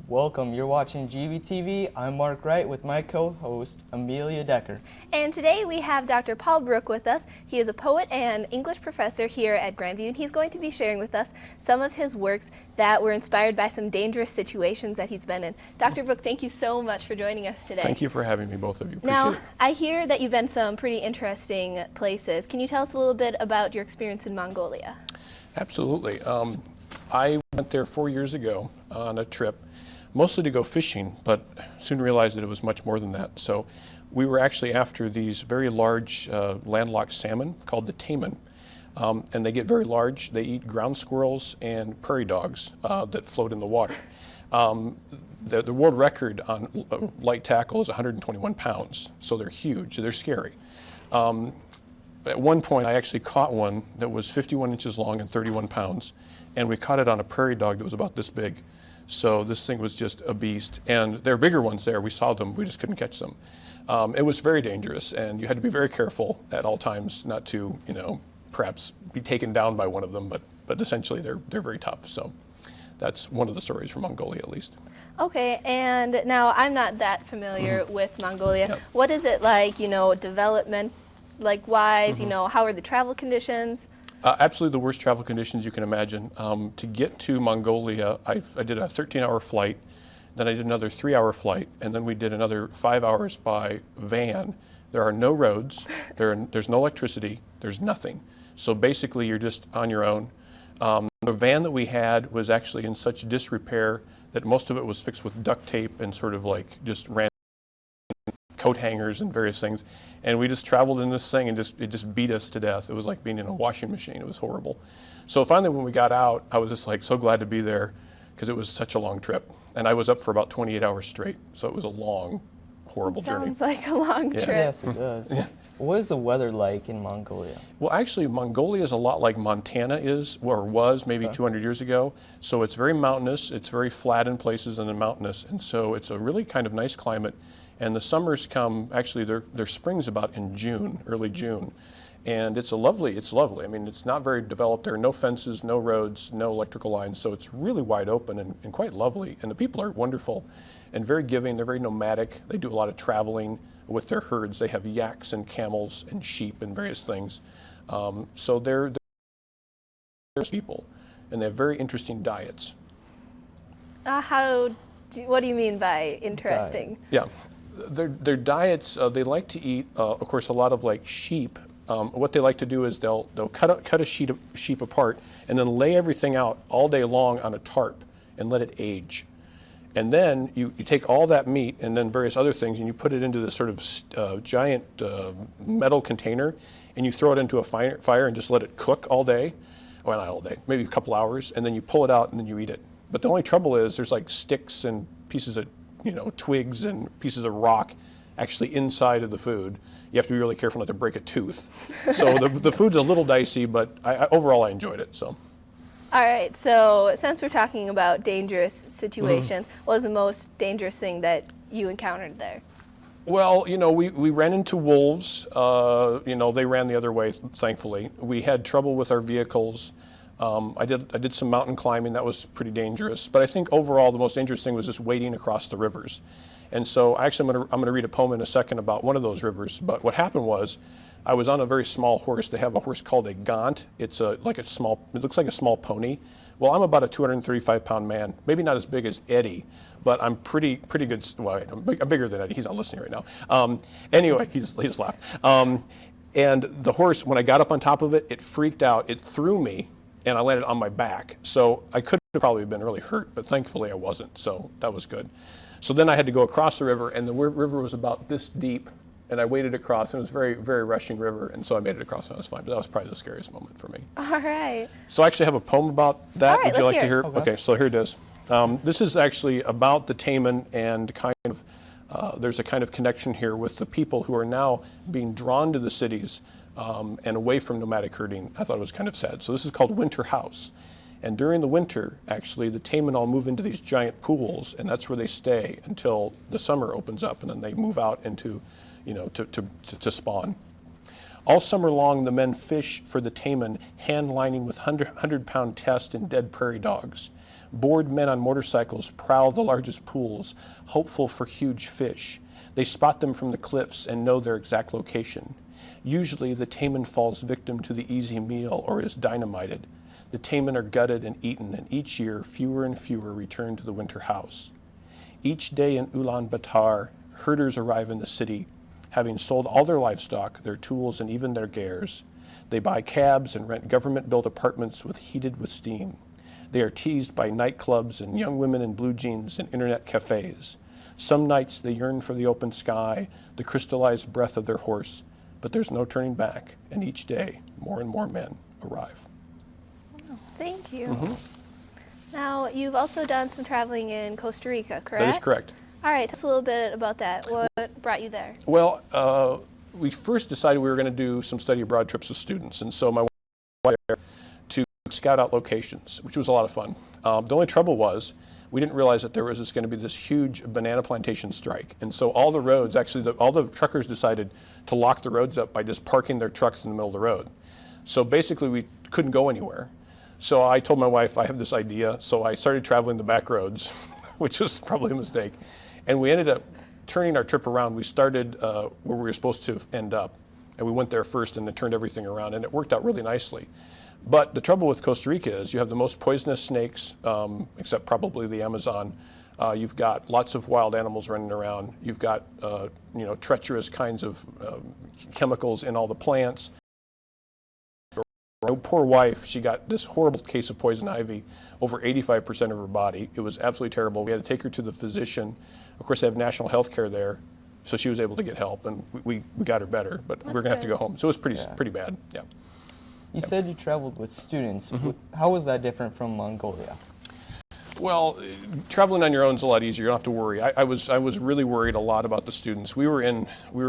Welcome, you're watching GVTV. I'm Mark Wright with my co-host, Amelia Decker. And today we have Dr. Paul Brooke with us. He is a poet and English professor here at Grandview, and he's going to be sharing with us some of his works that were inspired by some dangerous situations that he's been in. Dr. Brooke, thank you so much for joining us today. Thank you for having me, both of you. Appreciate Now, it. I hear that you've been some pretty interesting places. Can you tell us a little bit about your experience in Mongolia? Absolutely. I went there 4 years ago on a trip, mostly to go fishing, but soon realized that it was much more than that. So we were actually after these very large landlocked salmon called the taimen. And they get very large. They eat ground squirrels and prairie dogs that float in the water. The world record on light tackle is 121 pounds, so they're huge, they're scary. At one point, I actually caught one that was 51 inches long and 31 pounds, and we caught it on a prairie dog that was about this big. So this thing was just a beast, and there are bigger ones there. We saw them, we just couldn't catch them. It was very dangerous, and you had to be very careful at all times not to, perhaps be taken down by one of them, but essentially they're very tough. So that's one of the stories from Mongolia, at least. Okay, and now I'm not that familiar with Mongolia. Yep. What is it like, development wise, how are the travel conditions? Absolutely the worst travel conditions you can imagine. To get to Mongolia, I did a 13-hour flight, then I did another 3-hour flight, and then we did another 5 hours by van. There are no roads, there's no electricity, there's nothing. So basically you're just on your own. The van that we had was actually in such disrepair that most of it was fixed with duct tape and sort of like just ran coat hangers and various things, and we just traveled in this thing and it just beat us to death. It was like being in a washing machine. It was horrible. So finally when we got out, I was just like so glad to be there because it was such a long trip, and I was up for about 28 hours straight, so it was a long, horrible journey. Sounds like a long trip. Yes, it does. Yeah. What is the weather like in Mongolia? Well, actually, Mongolia is a lot like Montana is, or was maybe 200 years ago. So it's very mountainous, it's very flat in places and then mountainous, and so it's a really kind of nice climate. And the summers come, actually their spring's about in June, early June. And it's lovely. I mean, it's not very developed. There are no fences, no roads, no electrical lines, so it's really wide open and quite lovely. And the people are wonderful and very giving. They're very nomadic. They do a lot of traveling with their herds. They have yaks and camels and sheep and various things. So they're people, and they have very interesting diets. What do you mean by interesting? Yeah. Their diets, they like to eat, of course, a lot of like sheep. What they like to do is they'll cut a sheep apart and then lay everything out all day long on a tarp and let it age. And then you take all that meat and then various other things and you put it into this sort of giant metal container, and you throw it into a fire and just let it cook all day. Well, not all day, maybe a couple hours, and then you pull it out and then you eat it. But the only trouble is there's like sticks and pieces of twigs and pieces of rock actually inside of the food. You have to be really careful not to break a tooth. So the food's a little dicey, but overall I enjoyed it. So. All right, so since we're talking about dangerous situations, what was the most dangerous thing that you encountered there? Well, we ran into wolves. They ran the other way, thankfully. We had trouble with our vehicles. I did some mountain climbing. That was pretty dangerous. But I think overall the most dangerous thing was just wading across the rivers. And so actually I'm going to read a poem in a second about one of those rivers. But what happened was I was on a very small horse. They have a horse called a gaunt. It looks like a small pony. Well, I'm about a 235-pound man, maybe not as big as Eddie, but I'm pretty good. Well, I'm bigger than Eddie. He's not listening right now. Anyway, he just laughed. And the horse, when I got up on top of it, it freaked out. It threw me, and I landed on my back. So I could have probably been really hurt, but thankfully I wasn't, so that was good. So then I had to go across the river, and the river was about this deep, and I waded across, and it was a very, very rushing river, and so I made it across, and I was fine, but that was probably the scariest moment for me. All right. So I actually have a poem about that. All right, Would you like to hear it? Okay, so here it is. This is actually about the taimen, and kind of, there's a kind of connection here with the people who are now being drawn to the cities and away from nomadic herding. I thought it was kind of sad. So this is called Winter House. And during the winter, actually, the taimen all move into these giant pools, and that's where they stay until the summer opens up, and then they move out into, to spawn. All summer long, the men fish for the taimen, hand-lining with 100-pound test and dead prairie dogs. Bored men on motorcycles prowl the largest pools, hopeful for huge fish. They spot them from the cliffs and know their exact location. Usually, the taimen falls victim to the easy meal or is dynamited. The taimen are gutted and eaten, and each year, fewer and fewer return to the winter house. Each day in Ulaanbaatar, herders arrive in the city, having sold all their livestock, their tools, and even their gears. They buy cabs and rent government-built apartments heated with steam. They are teased by nightclubs and young women in blue jeans and internet cafes. Some nights they yearn for the open sky, the crystallized breath of their horse, but there's no turning back, and each day more and more men arrive. Thank you. Now, you've also done some traveling in Costa Rica, correct? That is correct. All right, tell us a little bit about that. What brought you there? Well, we first decided we were going to do some study abroad trips with students, and so my wife was there to scout out locations, which was a lot of fun. The only trouble was we didn't realize that there was going to be this huge banana plantation strike, and so all the roads, actually all the truckers decided to lock the roads up by just parking their trucks in the middle of the road. So basically we couldn't go anywhere. So I told my wife, I have this idea, so I started traveling the back roads, which was probably a mistake. And we ended up turning our trip around. We started where we were supposed to end up, and we went there first and then turned everything around, and it worked out really nicely. But the trouble with Costa Rica is you have the most poisonous snakes, except probably the Amazon. You've got lots of wild animals running around. You've got treacherous kinds of chemicals in all the plants. My poor wife, she got this horrible case of poison ivy, over 85% of her body. It was absolutely terrible. We had to take her to the physician. Of course, they have national health care there, so she was able to get help, and we got her better, but we're going to have to go home. So it was pretty bad, yeah. You said you traveled with students. How was that different from Mongolia? Well, traveling on your own is a lot easier. You don't have to worry. I was really worried a lot about the students. We were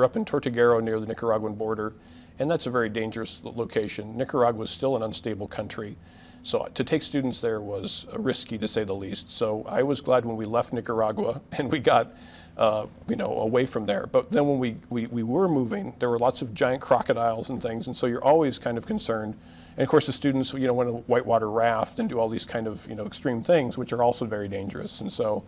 up in Tortuguero near the Nicaraguan border, and that's a very dangerous location. Nicaragua is still an unstable country, so to take students there was risky, to say the least. So I was glad when we left Nicaragua and we got away from there. But then when we were moving, there were lots of giant crocodiles and things, and so you're always kind of concerned. And of course, the students want to whitewater raft and do all these kind of extreme things, which are also very dangerous. And so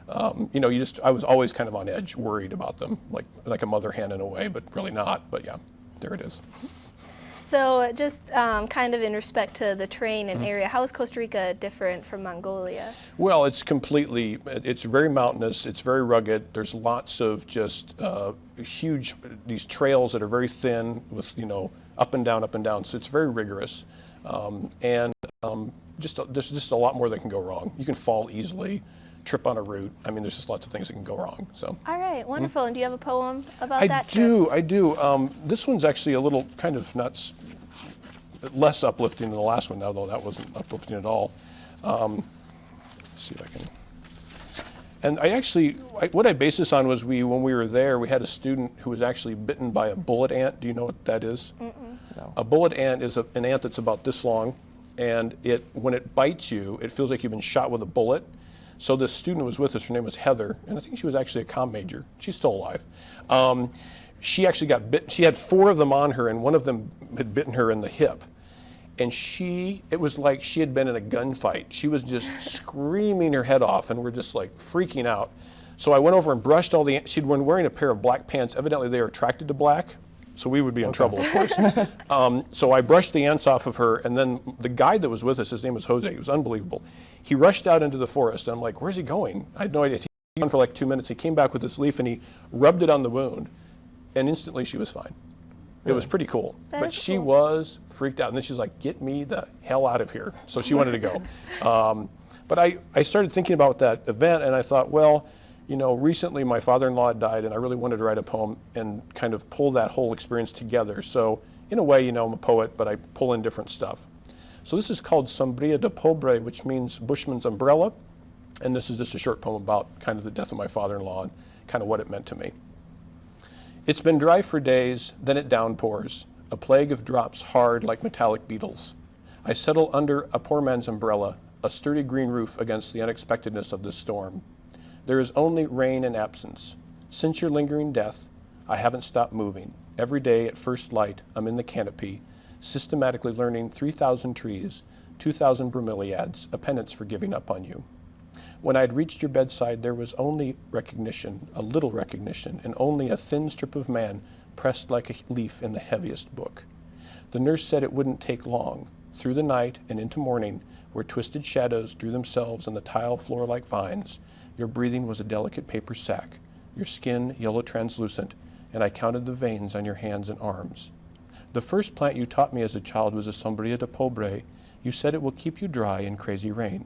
I was always kind of on edge, worried about them, like a mother hen in a way, but really not. But yeah, there it is. So just kind of in respect to the terrain and area, how is Costa Rica different from Mongolia? Well, it's very mountainous, it's very rugged. There's lots of just these trails that are very thin with, up and down. So it's very rigorous. There's just a lot more that can go wrong. You can fall easily, trip on a route. I mean, there's just lots of things that can go wrong. So. All right, wonderful. And do you have a poem about that? I do. This one's actually a little kind of less uplifting than the last one, although that wasn't uplifting at all. Let's see if I can. And what I based this on was when we were there, we had a student who was actually bitten by a bullet ant. Do you know what that is? No. A bullet ant is an ant that's about this long, and when it bites you, it feels like you've been shot with a bullet. So this student who was with us, her name was Heather, and I think she was actually a comm major. She's still alive. She actually got bit. She had 4 of them on her, and one of them had bitten her in the hip. And it was like she had been in a gunfight. She was just screaming her head off, and we're just like freaking out. So I went over and brushed all the ants. She'd been wearing a pair of black pants. Evidently they were attracted to black, so we would be in trouble, of course. So I brushed the ants off of her, and then the guide that was with us, his name was Jose. He was unbelievable. He rushed out into the forest, and I'm like, where's he going? I had no idea. He was gone for like 2 minutes. He came back with this leaf, and he rubbed it on the wound, and instantly she was fine. It was pretty cool. But she was freaked out. And then she's like, get me the hell out of here. So she wanted to go. But I started thinking about that event, and I thought, well, recently my father-in-law died, and I really wanted to write a poem and kind of pull that whole experience together. So in a way, I'm a poet, but I pull in different stuff. So this is called Sombria de Pobre, which means Bushman's umbrella. And this is just a short poem about kind of the death of my father-in-law and kind of what it meant to me. It's been dry for days, then it downpours, a plague of drops hard like metallic beetles. I settle under a poor man's umbrella, a sturdy green roof against the unexpectedness of this storm. There is only rain and absence. Since your lingering death, I haven't stopped moving. Every day at first light, I'm in the canopy, systematically learning 3,000 trees, 2,000 bromeliads, a penance for giving up on you. When I had reached your bedside, there was only recognition, a little recognition, and only a thin strip of man pressed like a leaf in the heaviest book. The nurse said it wouldn't take long. Through the night and into morning, where twisted shadows drew themselves on the tile floor like vines, your breathing was a delicate paper sack, your skin yellow translucent, and I counted the veins on your hands and arms. The first plant you taught me as a child was a sombria de pobre. You said it will keep you dry in crazy rain.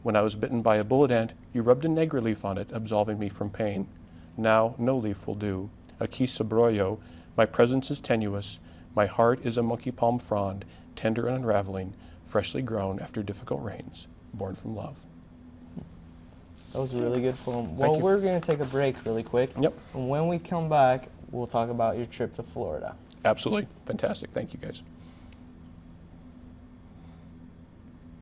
When I was bitten by a bullet ant, you rubbed a negra leaf on it, absolving me from pain. Now, no leaf will do. Aquí sobroyo, my presence is tenuous, my heart is a monkey palm frond, tender and unraveling, freshly grown after difficult rains, born from love. That was a really good poem. Thank Well, you. we're going to take a break really quick. Yep. And when we come back, we'll talk about your trip to Florida. Absolutely. Fantastic. Thank you, guys.